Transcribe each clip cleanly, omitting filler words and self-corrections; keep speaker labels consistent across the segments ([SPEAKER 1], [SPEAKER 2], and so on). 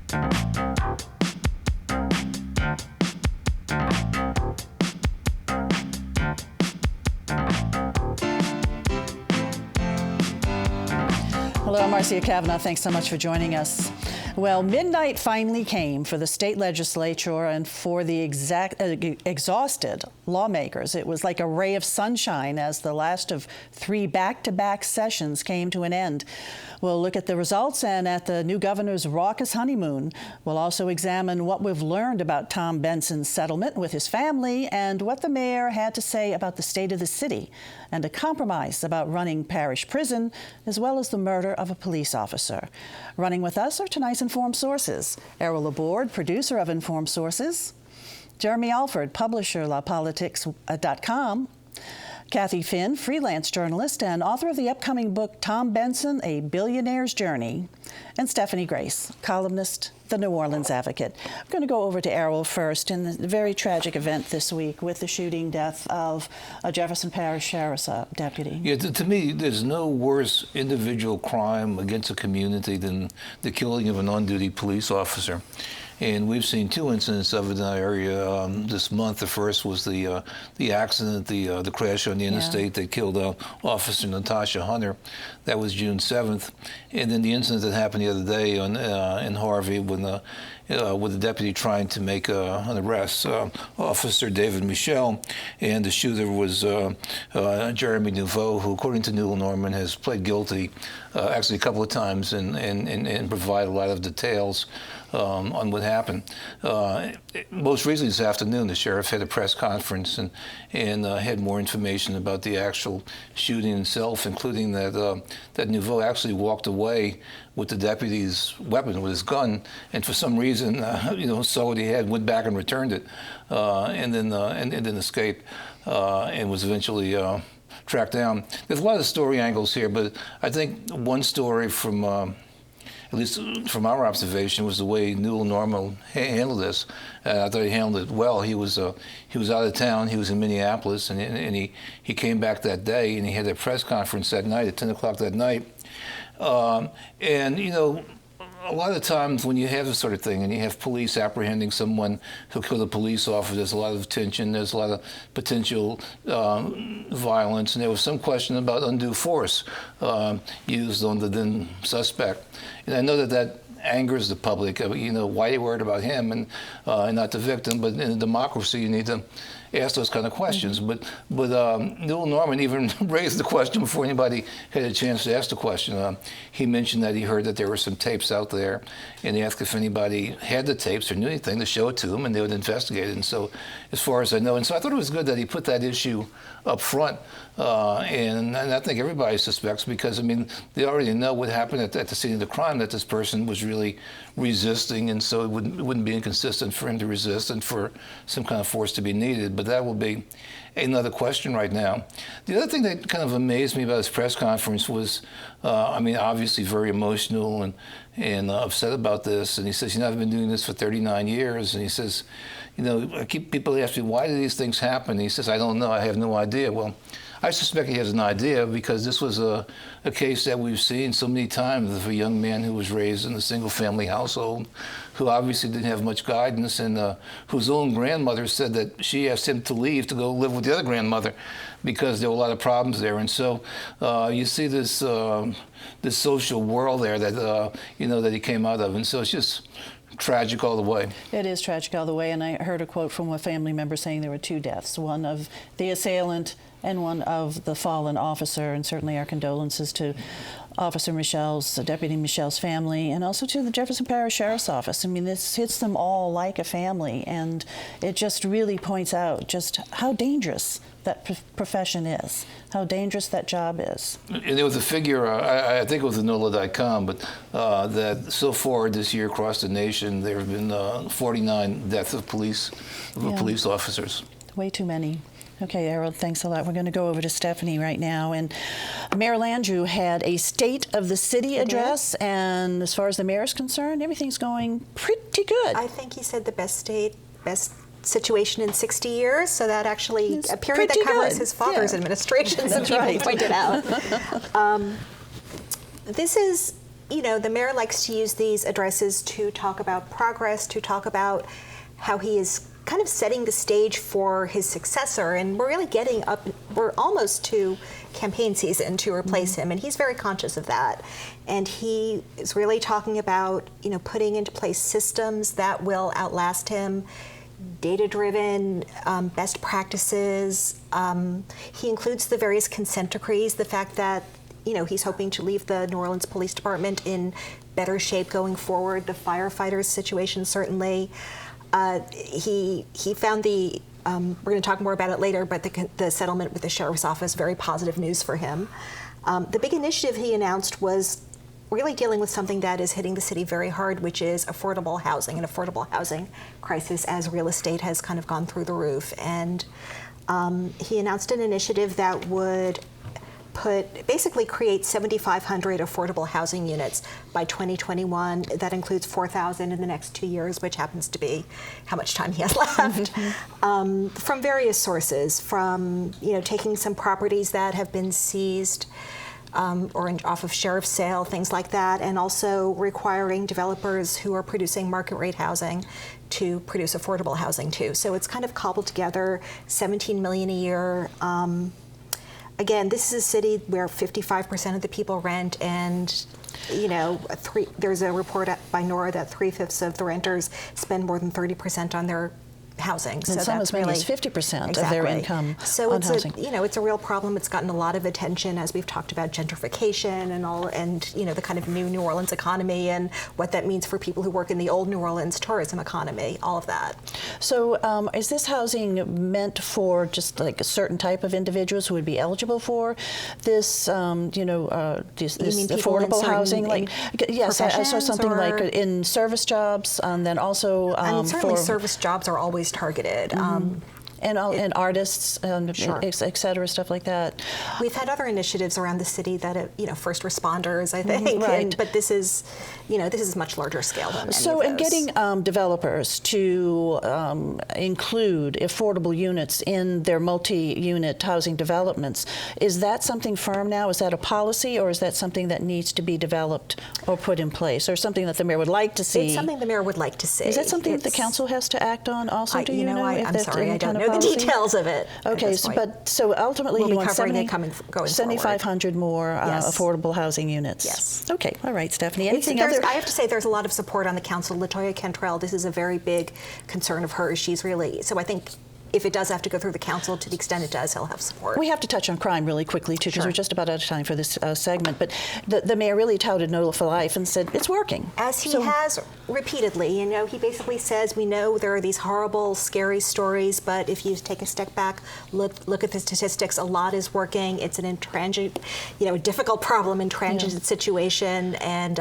[SPEAKER 1] Hello, Marcia Kavanaugh. Thanks so much for joining us. Well, midnight finally came for the state legislature and for the exhausted lawmakers. It was like a ray of sunshine as the last of 3 back-to-back sessions came to an end. We'll look at the results and at the new governor's raucous honeymoon. We'll also examine what we've learned about Tom Benson's settlement with his family and what the mayor had to say about the state of the city and a compromise about running parish prison, as well as the murder of a police officer. Running with us are tonight's Informed Sources. Errol, Laborde, producer of Informed Sources. Jeremy Alford, publisher, lawpolitics.com. Kathy Finn, freelance journalist and author of the upcoming book, Tom Benson, A Billionaire's Journey. And Stephanie Grace, columnist, The New Orleans Advocate. I'm going to go over to Errol first in the very tragic event this week with the shooting death of a Jefferson Parish Sheriff's deputy.
[SPEAKER 2] Yeah, to me, there's no worse individual crime against a community than the killing of an on-duty police officer. And we've seen 2 incidents of it in our area this month. The first was the accident, the crash on the interstate that killed Officer Natasha Hunter. That was June 7th. And then the incident that happened the other day in Harvey with the deputy trying to make an arrest, Officer David Michel, and the shooter was Jeremy Nouveau, who, according to Newell Norman, has pled guilty actually a couple of times and provide a lot of details on what happened. Most recently this afternoon, the sheriff had a press conference and had more information about the actual shooting itself, including that Nouveau actually walked away with the deputy's weapon, with his gun, and for some reason, saw what he had, went back and returned it, and then escaped, and was eventually tracked down. There's a lot of story angles here, but I think one story from at least from our observation, was the way Newell Norman handled this. I thought he handled it well. He was out of town. He was in Minneapolis, and he came back that day, and he had a press conference that night at 10 o'clock that night. A lot of times when you have this sort of thing and you have police apprehending someone who killed a police officer, there's a lot of tension, there's a lot of potential violence, and there was some question about undue force used on the then suspect. And I know that angers the public. Why are you worried about him and not the victim? But in a democracy, you need to ask those kind of questions. But Newell Norman even raised the question before anybody had a chance to ask the question. He mentioned that he heard that there were some tapes out there, and he asked if anybody had the tapes or knew anything to show it to him, and they would investigate it. And so, as far as I know, and so I thought it was good that he put that issue up front, and I think everybody suspects, because they already know what happened at the scene of the crime, that this person was really resisting, and so it wouldn't be inconsistent for him to resist and for some kind of force to be needed. But that will be another question right now. The other thing that kind of amazed me about his press conference was, obviously very emotional and upset about this. And he says, I've been doing this for 39 years. And he says, people ask me, why do these things happen? And he says, I don't know. I have no idea. Well, I suspect he has an idea, because this was a case that we've seen so many times of a young man who was raised in a single-family household, who obviously didn't have much guidance, and whose own grandmother said that she asked him to leave to go live with the other grandmother because there were a lot of problems there. And so you see this social world there that that he came out of, and so it's just tragic all the way. It
[SPEAKER 1] is tragic all the way, and I heard a quote from a family member saying there were 2 deaths, one of the assailant and one of the fallen officer, and certainly our condolences to Deputy Michel's family, and also to the Jefferson Parish Sheriff's Office. This hits them all like a family, and it just really points out just how dangerous that profession is, how dangerous that job is.
[SPEAKER 2] And there was a figure, I think it was NOLA.com, but that so far this year across the nation, there have been 49 deaths of police officers.
[SPEAKER 1] Way too many. Okay, Errol, thanks a lot. We're going to go over to Stephanie right now. And Mayor Landrieu had a State of the City address, and as far as the mayor is concerned, everything's going pretty good.
[SPEAKER 3] I think he said the best situation in 60 years, so that actually it's a period that covers his father's administration, some people pointed out. This is you know, the mayor likes to use these addresses to talk about progress, to talk about how he is kind of setting the stage for his successor, and we're really we're almost to campaign season to replace him, and he's very conscious of that. And he is really talking about, you know, putting into place systems that will outlast him, data-driven, best practices. He includes the various consent decrees, the fact that, you know, he's hoping to leave the New Orleans Police Department in better shape going forward, the firefighters situation certainly. He found the, we're going to talk more about it later, but the settlement with the sheriff's office, very positive news for him. The big initiative he announced was really dealing with something that is hitting the city very hard, which is affordable housing, an affordable housing crisis as real estate has kind of gone through the roof. And he announced an initiative that would basically create 7,500 affordable housing units by 2021. That includes 4,000 in the next 2 years, which happens to be how much time he has left. From various sources, from, you know, taking some properties that have been seized or off of sheriff's sale, things like that, and also requiring developers who are producing market rate housing to produce affordable housing too. So it's kind of cobbled together, $17 million a year. Again, this is a city where 55% of the people rent, and, you know, there's a report by Nora that 3/5 of the renters spend more than 30% on their housing.
[SPEAKER 1] And
[SPEAKER 3] so
[SPEAKER 1] some as many as 50% of their income on housing.
[SPEAKER 3] So you know, it's a real problem. It's gotten a lot of attention as we've talked about gentrification and you know, the kind of new New Orleans economy and what that means for people who work in the old New Orleans tourism economy, all of that.
[SPEAKER 1] So is this housing meant for just like a certain type of individuals who would be eligible for this, you know, this affordable housing? Like, yes, I saw something like in service jobs, and then also
[SPEAKER 3] I mean, certainly
[SPEAKER 1] for
[SPEAKER 3] service jobs are always targeted.
[SPEAKER 1] And artists,
[SPEAKER 3] Sure.
[SPEAKER 1] et cetera, stuff like that.
[SPEAKER 3] We've had other initiatives around the city that, you know, first responders, I think,
[SPEAKER 1] right.
[SPEAKER 3] But this is, you know, this is much larger scale than many
[SPEAKER 1] So
[SPEAKER 3] of
[SPEAKER 1] in
[SPEAKER 3] those.
[SPEAKER 1] getting developers to include affordable units in their multi-unit housing developments, is that something firm now? Is that a policy, or is that something that needs to be developed or put in place, or something that the mayor would like to see?
[SPEAKER 3] It's something the mayor would like to see.
[SPEAKER 1] Is that something that the council has to act on also? Do you know?
[SPEAKER 3] I'm sorry, I don't know the details of it.
[SPEAKER 1] Okay, so ultimately
[SPEAKER 3] we'll
[SPEAKER 1] you
[SPEAKER 3] be
[SPEAKER 1] want
[SPEAKER 3] covering it going
[SPEAKER 1] 7,500 more affordable housing units.
[SPEAKER 3] Yes.
[SPEAKER 1] Okay, all right, Stephanie. Anything other?
[SPEAKER 3] I have to say there's a lot of support on the council. LaToya Cantrell, this is a very big concern of hers. She's really, so I think if it does have to go through the council, to the extent it does, he'll have support.
[SPEAKER 1] We have to touch on crime really quickly, too, because
[SPEAKER 3] Sure.
[SPEAKER 1] we're just about out of time for this segment. But the mayor really touted No for Life and said it's working.
[SPEAKER 3] As he has repeatedly. You know, he basically says, we know there are these horrible, scary stories, but if you take a step back, look at the statistics, a lot is working. It's an intransigent, you know, a difficult problem, intransigent situation. And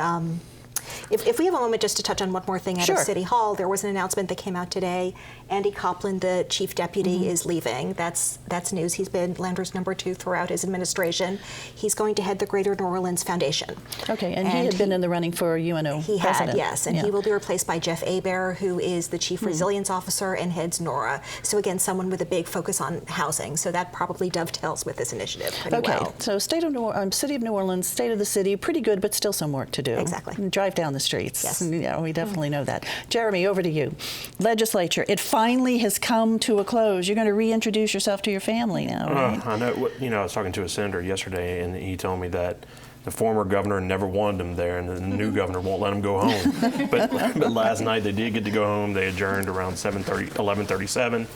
[SPEAKER 3] if we have a moment just to touch on one more thing out of City Hall, there was an announcement that came out today. Andy Copland, the chief deputy, is leaving. That's news. He's been Landers #2 throughout his administration. He's going to head the Greater New Orleans Foundation.
[SPEAKER 1] Okay, and he had been in the running for UNO
[SPEAKER 3] He
[SPEAKER 1] president.
[SPEAKER 3] had, yes, and he will be replaced by Jeff Hebert, who is the chief resilience officer and heads NORA. So again, someone with a big focus on housing. So that probably dovetails with this initiative pretty well.
[SPEAKER 1] So City of New Orleans, state of the city, pretty good, but still some work to do.
[SPEAKER 3] Exactly.
[SPEAKER 1] And drive down the streets.
[SPEAKER 3] Yes.
[SPEAKER 1] Yeah, we definitely know that. Jeremy, over to you. Legislature, it finally has come to a close. You're going to reintroduce yourself to your family now, right?
[SPEAKER 4] I know. You know, I was talking to a senator yesterday, and he told me that the former governor never wanted him there, and the new governor won't let him go home. but last night they did get to go home. They adjourned around 11:37,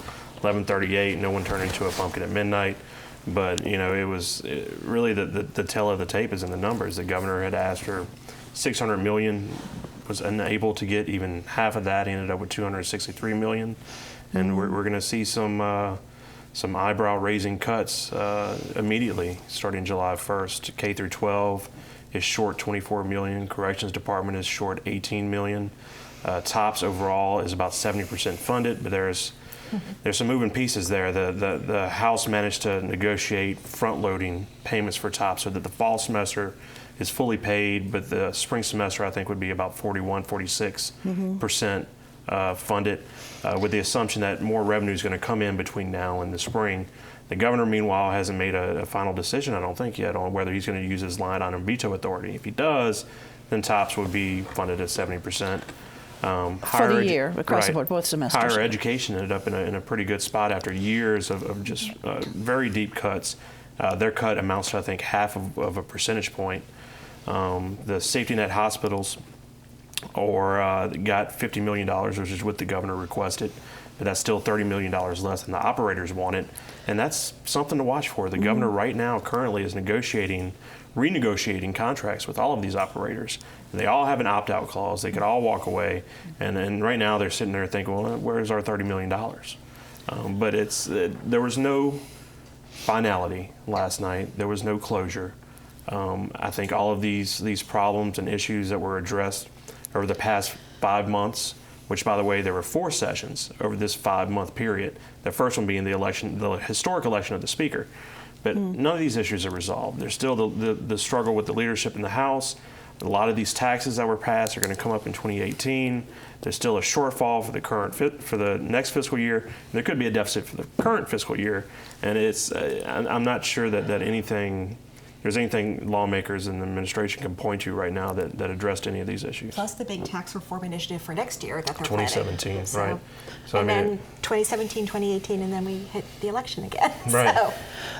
[SPEAKER 4] 11:38. No one turned into a pumpkin at midnight. But you know, it was really the tell of the tape is in the numbers. The governor had asked for $600 million, was unable to get even half of that. He ended up with $263 million, and we're going to see some eyebrow-raising cuts immediately, starting July 1st. K through 12 is short $24 million. Corrections Department is short $18 million. TOPS overall is about 70% funded, but there's some moving pieces there. The House managed to negotiate front-loading payments for TOPS so that the fall semester is fully paid, but the spring semester I think would be about 46% funded, with the assumption that more revenue is going to come in between now and the spring. The governor, meanwhile, hasn't made a final decision, I don't think yet, on whether he's going to use his line item veto authority. If he does, then TOPS would be funded at 70%.
[SPEAKER 1] For the year, across the board, both semesters.
[SPEAKER 4] Higher education ended up in a pretty good spot after years of just very deep cuts. Their cut amounts to, I think, half of a percentage point. The safety net hospitals got $50 million, which is what the governor requested, but that's still $30 million less than the operators wanted. And that's something to watch for. The governor right now currently is renegotiating contracts with all of these operators. They all have an opt-out clause. They could all walk away. And right now they're sitting there thinking, well, where's our $30 million? But there was no finality last night. There was no closure. I think all of these problems and issues that were addressed over the past 5 months, which, by the way, there were 4 sessions over this 5-month period. The first one being the historic election of the Speaker. But none of these issues are resolved. There's still the struggle with the leadership in the House. A lot of these taxes that were passed are going to come up in 2018. There's still a shortfall for the next fiscal year. There could be a deficit for the current fiscal year, and I'm not sure that there's anything lawmakers and the administration can point to right now that addressed any of these issues.
[SPEAKER 3] Plus the big tax reform initiative for next year that they're
[SPEAKER 4] 2017,
[SPEAKER 3] planning.
[SPEAKER 4] right. So,
[SPEAKER 3] and then 2017, 2018, and then we hit the election again.
[SPEAKER 4] Right.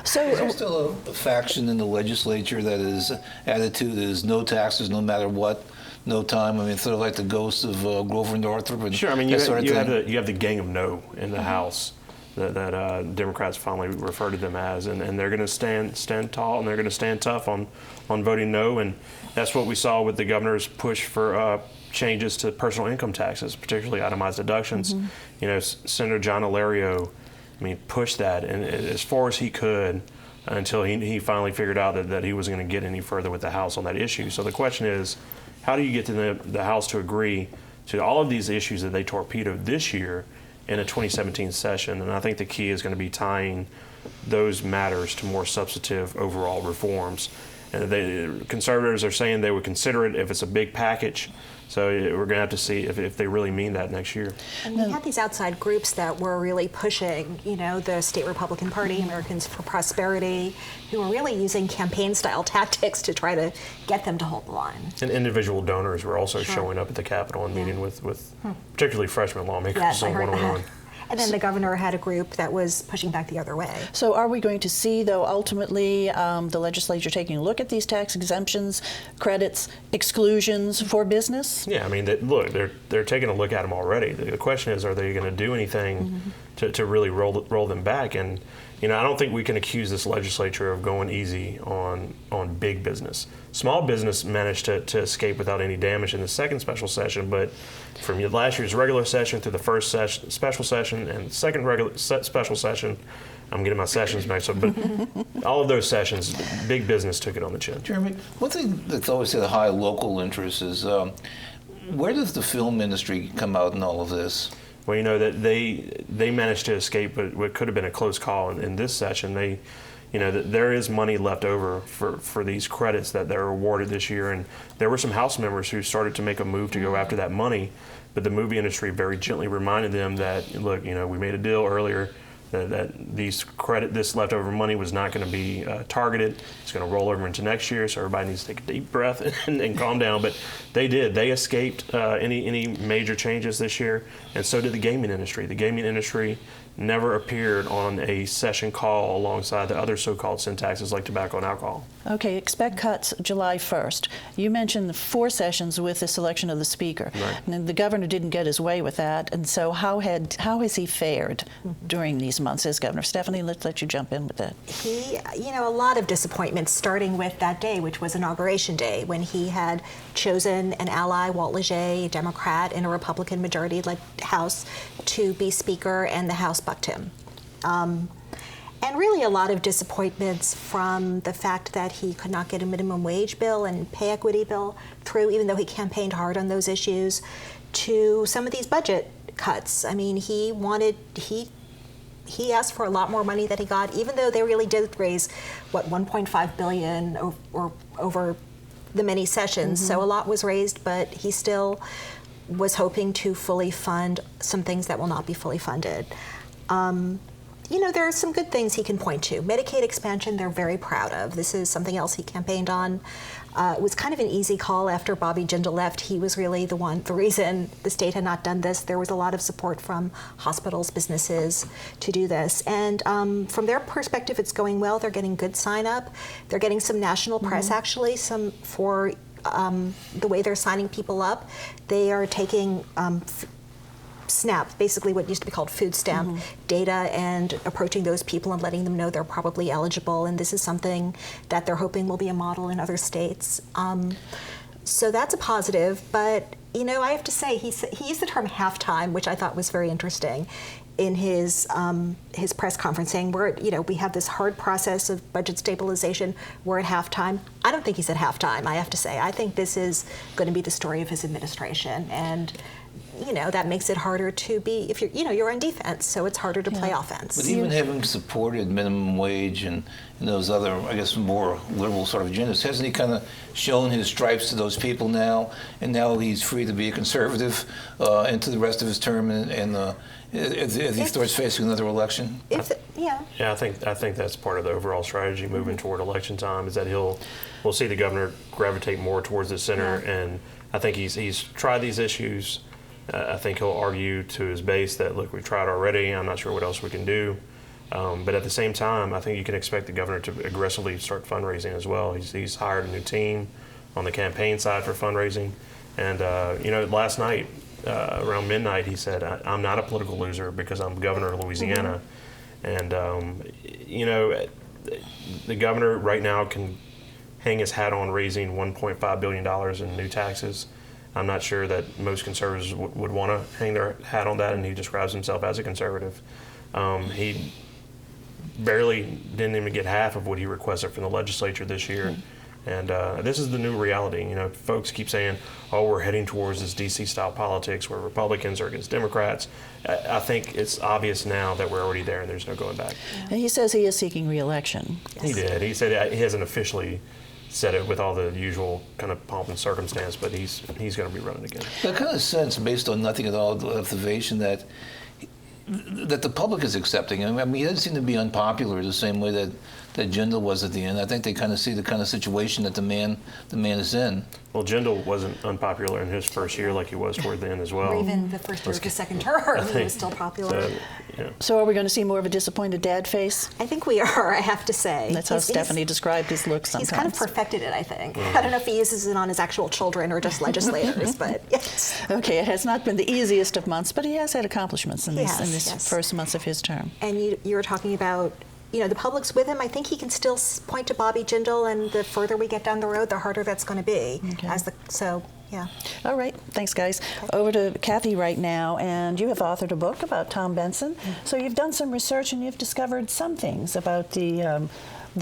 [SPEAKER 1] So
[SPEAKER 2] Is there still a faction in the legislature that is attitude is no taxes no matter what, no time? I mean, sort of like the ghost of Grover Northrop. And
[SPEAKER 4] sure. I mean,
[SPEAKER 2] you
[SPEAKER 4] have the gang of no in the House that Democrats finally refer to them as, and they're going to stand tall and they're going to stand tough on voting no. And that's what we saw with the governor's push for changes to personal income taxes, particularly itemized deductions. You know, Senator John Alario, pushed that and as far as he could until he finally figured out that he wasn't going to get any further with the House on that issue. So the question is, how do you get to the House to agree to all of these issues that they torpedoed this year in a 2017 session? And I think the key is going to be tying those matters to more substantive overall reforms. And the conservatives are saying they would consider it if it's a big package. So we're going to have to see if they really mean that next year.
[SPEAKER 3] And we had these outside groups that were really pushing, the state Republican Party, Americans for Prosperity, who were really using campaign-style tactics to try to get them to hold the line.
[SPEAKER 4] And individual donors were also showing up at the Capitol and meeting with particularly freshman lawmakers one-on-one.
[SPEAKER 3] And then the governor had a group that was pushing back the other way.
[SPEAKER 1] So are we going to see, though, ultimately the legislature taking a look at these tax exemptions, credits, exclusions for business?
[SPEAKER 4] Yeah, they're taking a look at them already. The question is, are they going to do anything to really roll them back? And I don't think we can accuse this legislature of going easy on big business. Small business managed to escape without any damage in the second special session, but from last year's regular session through the first special session and the second special session, I'm getting my sessions mixed up, but all of those sessions, big business took it on the chin.
[SPEAKER 2] Jeremy, one thing that's always had a high local interest is where does the film industry come out in all of this?
[SPEAKER 4] Well, that they managed to escape what could have been a close call in this session. There is money left over for these credits that they're awarded this year, and there were some House members who started to make a move to go after that money, but the movie industry very gently reminded them that, look, we made a deal earlier that this leftover money was not going to be targeted. It's going to roll over into next year, so everybody needs to take a deep breath and calm down. But they did. They escaped any major changes this year, and so did the gaming industry. The gaming industry never appeared on a session call alongside the other so-called sin taxes like tobacco and alcohol.
[SPEAKER 1] Okay, expect cuts July 1st. You mentioned 4 sessions with the selection of the Speaker.
[SPEAKER 4] Right.
[SPEAKER 1] And the governor didn't get his way with that, and so how has he fared during these months as governor? Stephanie, let's let you jump in with that.
[SPEAKER 3] He, a lot of disappointments, starting with that day, which was Inauguration Day, when he had chosen an ally, Walt Leger, a Democrat in a Republican majority-led House, to be Speaker, and the House bucked him. And really a lot of disappointments from the fact that he could not get a minimum wage bill and pay equity bill through, even though he campaigned hard on those issues, to some of these budget cuts. He asked for a lot more money than he got, even though they really did raise, $1.5 billion over the many sessions. So a lot was raised, but he still was hoping to fully fund some things that will not be fully funded. there are some good things he can point to. Medicaid expansion, they're very proud of. This is something else he campaigned on. It was kind of an easy call after Bobby Jindal left. He was really the reason the state had not done this. There was a lot of support from hospitals, businesses to do this. And from their perspective, it's going well. They're getting good sign up. They're getting some national press, actually, some for the way they're signing people up. They are taking SNAP, basically what used to be called food stamp data, and approaching those people and letting them know they're probably eligible. And this is something that they're hoping will be a model in other states. So that's a positive. But, I have to say, he used the term halftime, which I thought was very interesting in his press conference, saying we have this hard process of budget stabilization. We're at halftime. I don't think he's at halftime, I have to say. I think this is going to be the story of his administration. And that makes it harder to be, if you're on defense, so it's harder to play offense.
[SPEAKER 2] But even having supported minimum wage and those other, I guess, more liberal sort of agendas, hasn't he kind of shown his stripes to those people now, and now he's free to be a conservative into the rest of his term, and if he starts facing another election?
[SPEAKER 4] Yeah, I think that's part of the overall strategy moving toward election time, is that we'll see the governor gravitate more towards the center, and I think he's tried these issues. I think he'll argue to his base that, look, we've tried already, I'm not sure what else we can do. But at the same time, I think you can expect the governor to aggressively start fundraising as well. He's hired a new team on the campaign side for fundraising. And, last night, around midnight, he said, I'm not a political loser because I'm governor of Louisiana. And, the governor right now can hang his hat on raising $1.5 billion in new taxes. I'm not sure that most conservatives would want to hang their hat on that, and he describes himself as a conservative. He barely didn't even get half of what he requested from the legislature this year. And this is the new reality. Folks keep saying, we're heading towards this DC-style politics where Republicans are against Democrats. I think it's obvious now that we're already there and there's no going back.
[SPEAKER 1] And he says he is seeking re-election.
[SPEAKER 3] Yes.
[SPEAKER 4] He did. He said he hasn't officially said it with all the usual kind of pomp and circumstance, but he's going to be running again.
[SPEAKER 2] I kind of sense, based on nothing at all, the observation that the public is accepting him. I mean, he doesn't seem to be unpopular the same way that Jindal was at the end. I think they kind of see the kind of situation that the man is in.
[SPEAKER 4] Well, Jindal wasn't unpopular in his first year like he was toward the end as well.
[SPEAKER 3] Or even the first year of his second term, he was still popular.
[SPEAKER 1] So are we going to see more of a disappointed dad face?
[SPEAKER 3] I think we are, I have to say.
[SPEAKER 1] That's how Stephanie described his look sometimes.
[SPEAKER 3] He's kind of perfected it, I think. I don't know if he uses it on his actual children or just legislators, but yes.
[SPEAKER 1] Okay, it has not been the easiest of months, but he has had accomplishments in these first months of his term. And
[SPEAKER 3] you were talking about, the public's with him. I think he can still point to Bobby Jindal, and the further we get down the road, the harder that's going to be. Okay. Yeah.
[SPEAKER 1] All right. Thanks, guys. Okay. Over to Kathy right now, and you have authored a book about Tom Benson. So you've done some research, and you've discovered some things about the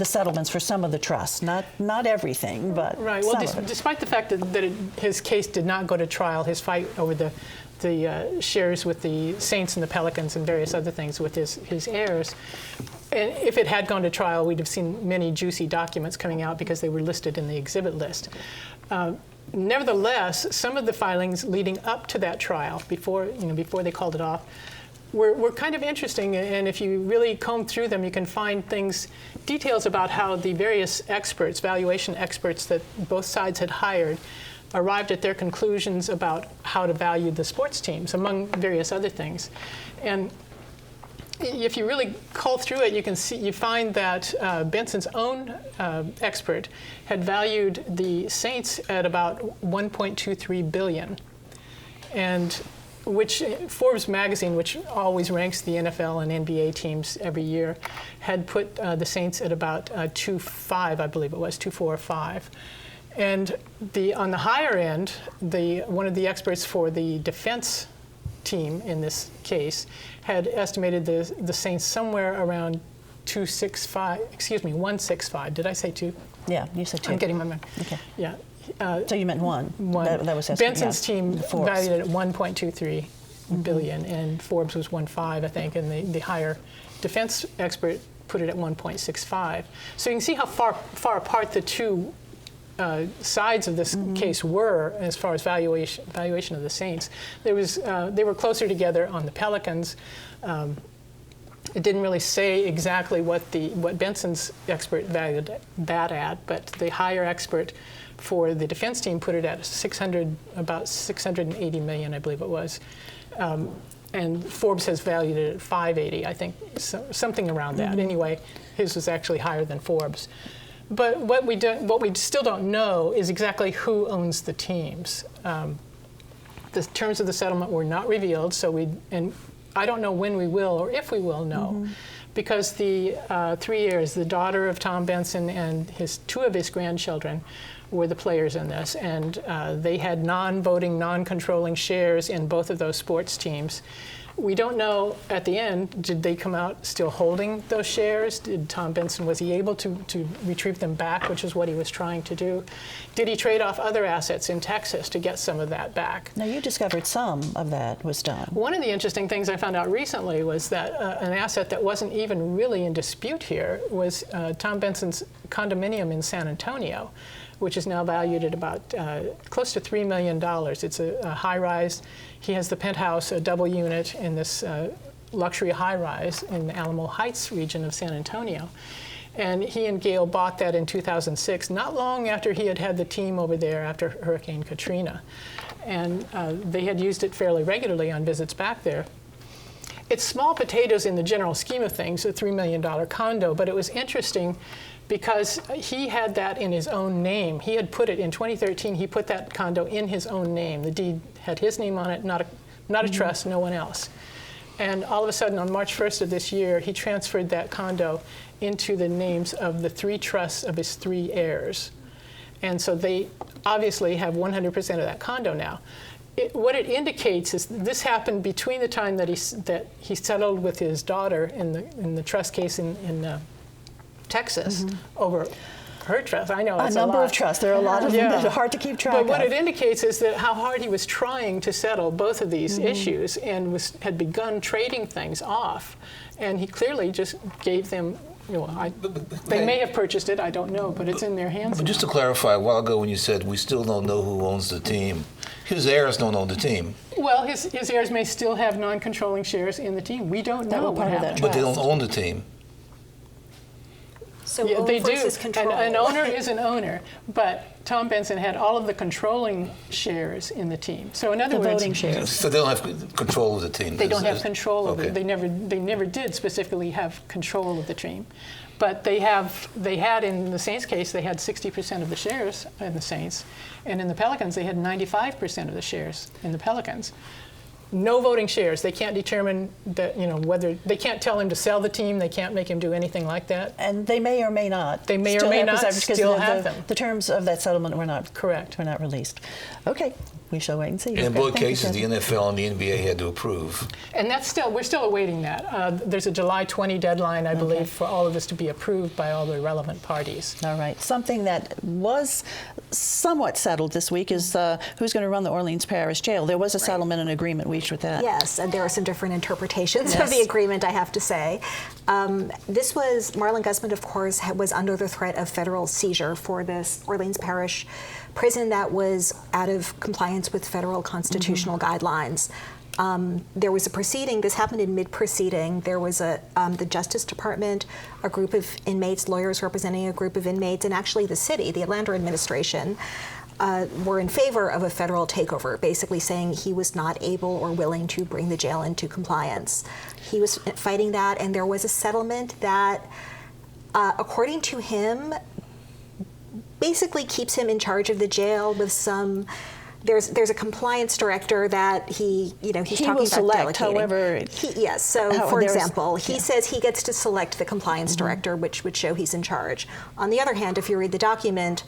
[SPEAKER 1] settlements for some of the trusts. Not everything, but
[SPEAKER 5] right. Well, despite the fact that his case did not go to trial, his fight over the shares with the Saints and the Pelicans and various other things with his heirs. And if it had gone to trial, we'd have seen many juicy documents coming out because they were listed in the exhibit list. Nevertheless, some of the filings leading up to that trial, before they called it off, were kind of interesting. And if you really comb through them, you can find details about how the various experts, valuation experts that both sides had hired, arrived at their conclusions about how to value the sports teams, among various other things. And if you really cull through it, you find that Benson's own expert had valued the Saints at about $1.23 billion, and which Forbes magazine, which always ranks the NFL and NBA teams every year, had put the Saints at about 2.5, I believe it was 2.45. And on the higher end, one of the experts for the defense team in this case had estimated the Saints somewhere around 165. Did I say two?
[SPEAKER 1] Yeah, you said two.
[SPEAKER 5] I'm getting my mind.
[SPEAKER 1] Okay.
[SPEAKER 5] Yeah.
[SPEAKER 1] So you meant one. That was
[SPEAKER 5] Benson's team valued it at $1.23 billion, and Forbes was 1.5, I think, and the higher defense expert put it at 1.65. So you can see how far apart the two sides of this case were as far as valuation of the Saints. They were closer together on the Pelicans. It didn't really say exactly what Benson's expert valued that at, but the higher expert for the defense team put it at about 680 million, I believe it was. And Forbes has valued it at 580, I think, something around that. Anyway, his was actually higher than Forbes. But what we still don't know is exactly who owns the teams. The terms of the settlement were not revealed, and I don't know when we will or if we will know, because the 3 heirs, the daughter of Tom Benson and two of his grandchildren, were the players in this, and they had non-voting, non-controlling shares in both of those sports teams. We don't know at the end, did they come out still holding those shares? Did Tom Benson, was he able to retrieve them back, which is what he was trying to do? Did he trade off other assets in Texas to get some of that back?
[SPEAKER 1] Now, you discovered some of that was done.
[SPEAKER 5] One of the interesting things I found out recently was that an asset that wasn't even really in dispute here was Tom Benson's condominium in San Antonio, which is now valued at about close to $3 million. It's a high-rise. He has the penthouse, a double unit in this luxury high-rise in the Alamo Heights region of San Antonio. And he and Gail bought that in 2006, not long after he had the team over there after Hurricane Katrina. And they had used it fairly regularly on visits back there. It's small potatoes in the general scheme of things, a $3 million condo, but it was interesting because he had that in his own name. He had put it in 2013, he put that condo in his own name. The deed had his name on it, not a trust, no one else. And all of a sudden, on March 1st of this year, he transferred that condo into the names of the 3 trusts of his 3 heirs. And so they obviously have 100% of that condo now. What it indicates is this happened between the time that he settled with his daughter in the trust case in Texas over her trust. I know it's a
[SPEAKER 1] number of trusts. There are a lot of them that are hard to keep track of.
[SPEAKER 5] But what it indicates is that how hard he was trying to settle both of these issues and had begun trading things off. And he clearly just gave them, they may have purchased it, I don't know, but it's in their hands.
[SPEAKER 2] But just to clarify, a while ago when you said we still don't know who owns the team, his heirs don't own the team.
[SPEAKER 5] Well, his heirs may still have non-controlling shares in the team. We don't know what happened.
[SPEAKER 2] But they don't own the team.
[SPEAKER 3] So
[SPEAKER 5] yeah, they do.
[SPEAKER 3] Control.
[SPEAKER 5] An owner is an owner, but Tom Benson had all of the controlling shares in the team. So in other words,
[SPEAKER 1] voting shares.
[SPEAKER 2] So they don't have control of the team.
[SPEAKER 5] They don't have control of it. They never did specifically have control of the team, but they had in the Saints case they had 60% of the shares in the Saints, and in the Pelicans they had 95% of the shares in the Pelicans. No voting shares. They can't determine that, whether they can't tell him to sell the team. They can't make him do anything like that.
[SPEAKER 1] And they may or may not.
[SPEAKER 5] They may or may not still have them.
[SPEAKER 1] The terms of that settlement were not
[SPEAKER 5] correct.
[SPEAKER 1] Were not released. Okay, we shall wait and see.
[SPEAKER 2] In both cases, the NFL and the NBA had to approve.
[SPEAKER 5] And we're still awaiting that. There's a July 20 deadline, I believe, for all of this to be approved by all the relevant parties.
[SPEAKER 1] All right. Something that was somewhat settled this week is who's going to run the Orleans Parish Jail. There was a settlement and agreement reached with that.
[SPEAKER 3] Yes, and there are some different interpretations of the agreement, I have to say. This was, Marlon Guzman, of course, was under the threat of federal seizure for this Orleans Parish prison that was out of compliance with federal constitutional guidelines. There was a proceeding, this happened in mid-proceeding. There was the Justice Department, a group of inmates, lawyers representing a group of inmates, and actually the city, the Atlanta administration, were in favor of a federal takeover, basically saying he was not able or willing to bring the jail into compliance. He was fighting that, and there was a settlement that, according to him, basically keeps him in charge of the jail with some. There's a compliance director that he's talking about
[SPEAKER 1] select,
[SPEAKER 3] delegating.
[SPEAKER 1] However,
[SPEAKER 3] yes. So, for example, he says he gets to select the compliance director, which would show he's in charge. On the other hand, if you read the document,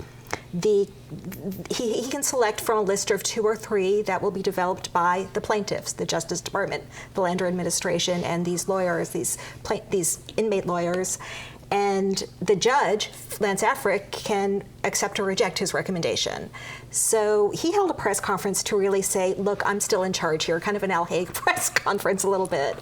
[SPEAKER 3] he can select from a list of 2 or 3 that will be developed by the plaintiffs, the Justice Department, the Lander administration, and these lawyers, these inmate lawyers. And the judge, Lance Afric, can accept or reject his recommendation. So he held a press conference to really say, look, I'm still in charge here, kind of an Al Haig press conference a little bit.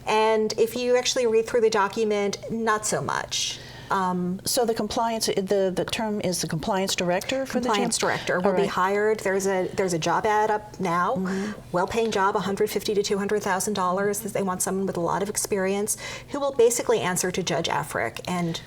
[SPEAKER 3] And if you actually read through the document, not so much.
[SPEAKER 1] So the compliance, the term is the compliance director for
[SPEAKER 3] Compliance
[SPEAKER 1] the jail?
[SPEAKER 3] director will be hired. There's a job ad up now, well-paying job, $150,000 to $200,000. They want someone with a lot of experience who will basically answer to Judge Afric and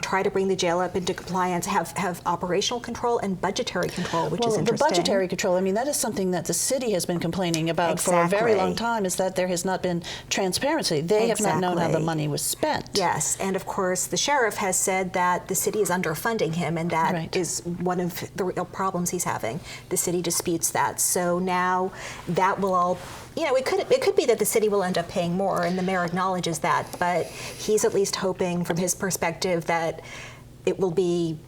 [SPEAKER 3] try to bring the jail up into compliance, have operational control and budgetary control, which is interesting.
[SPEAKER 1] The budgetary control, I mean, that is something that the city has been complaining about for a very long time, is that there has not been transparency. They have not known how the money was spent.
[SPEAKER 3] Yes, and of course, the sheriff has said that the city is underfunding him, and that is one of the real problems he's having. The city disputes that. So now that will all, it could be that the city will end up paying more, and the mayor acknowledges that, but he's at least hoping from his perspective that it will be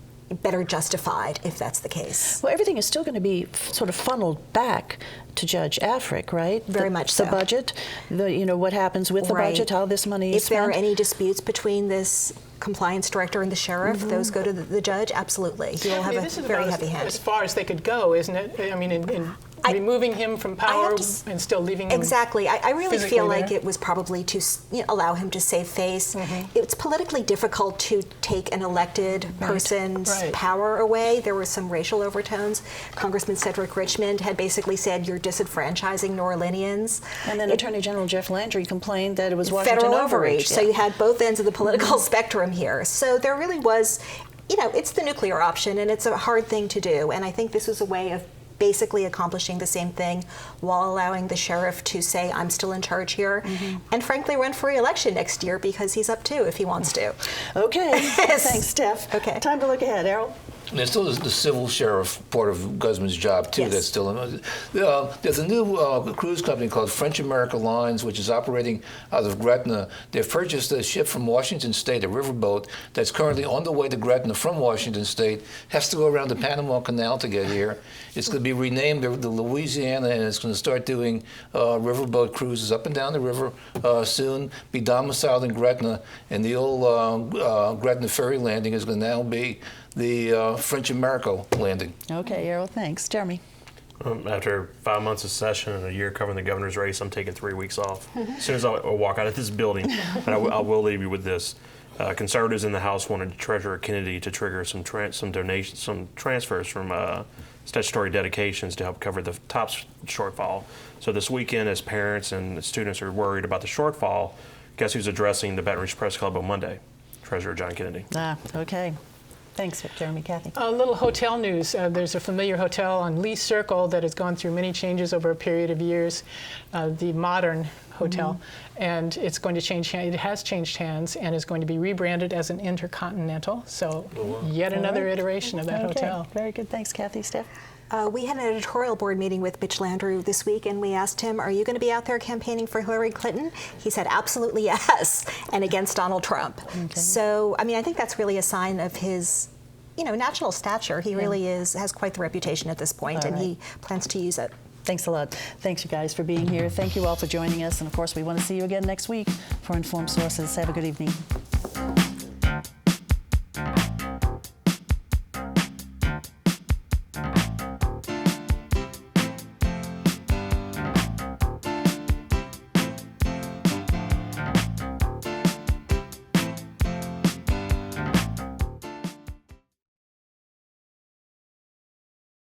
[SPEAKER 3] better justified if that's the case.
[SPEAKER 1] Well, everything is still going to be sort of funneled back to Judge Afric, right?
[SPEAKER 3] Very much so.
[SPEAKER 1] The budget, what happens with the budget, how this money is spent.
[SPEAKER 3] If there are any disputes between this compliance director and the sheriff, those go to the judge, absolutely. He will have a very heavy hand.
[SPEAKER 5] As far as they could go, isn't it? I mean, in removing him from power and still leaving him
[SPEAKER 3] exactly. I really feel like
[SPEAKER 5] there.
[SPEAKER 3] it was probably to allow him to save face. It's politically difficult to take an elected person's power away. There were some racial overtones. Congressman Cedric Richmond had basically said, you're disenfranchising New Orleanians.
[SPEAKER 1] And then Attorney General Jeff Landry complained that it was Washington
[SPEAKER 3] federal
[SPEAKER 1] overreach.
[SPEAKER 3] So you had both ends of the political spectrum here. So there really was, it's the nuclear option, and it's a hard thing to do. And I think this was a way of basically accomplishing the same thing while allowing the sheriff to say, I'm still in charge here, and frankly run for re-election next year because he's up too if he wants to.
[SPEAKER 1] Okay, thanks, Steph.
[SPEAKER 3] Okay.
[SPEAKER 1] Time to look ahead, Errol.
[SPEAKER 2] There's still the civil sheriff part of Guzman's job, too.
[SPEAKER 3] Yes.
[SPEAKER 2] That's still in. There's a new cruise company called French America Lines, which is operating out of Gretna. They've purchased a ship from Washington State, a riverboat, that's currently on the way to Gretna from Washington State, has to go around the Panama Canal to get here. It's going to be renamed the Louisiana, and it's going to start doing riverboat cruises up and down the river soon, be domiciled in Gretna, and the old Gretna ferry landing is going to now be the French America landing.
[SPEAKER 1] Okay, Errol, thanks. Jeremy.
[SPEAKER 4] After 5 months of session and a year covering the governor's race, I'm taking 3 weeks off. As soon as I walk out of this building, but I will leave you with this. Conservatives in the House wanted Treasurer Kennedy to trigger some transfers from statutory dedications to help cover the top shortfall. So this weekend, as parents and students are worried about the shortfall, guess who's addressing the Baton Rouge Press Club on Monday? Treasurer John Kennedy.
[SPEAKER 1] Okay. Thanks, Jeremy. Kathy.
[SPEAKER 5] A little hotel news. There's a familiar hotel on Lee Circle that has gone through many changes over a period of years, the Modern Hotel, and it's going to change. It has changed hands and is going to be rebranded as an Intercontinental. So yet another iteration of that hotel.
[SPEAKER 1] Very good. Thanks, Kathy. Steph.
[SPEAKER 3] We had an editorial board meeting with Mitch Landrieu this week, and we asked him, are you going to be out there campaigning for Hillary Clinton? He said, absolutely yes, and against Donald Trump. Okay. So, I mean, I think that's really a sign of his, national stature. He really has quite the reputation at this point, and he plans to use it.
[SPEAKER 1] Thanks a lot. Thanks, you guys, for being here. Thank you all for joining us. And, of course, we want to see you again next week for Informed Sources. Have a good evening.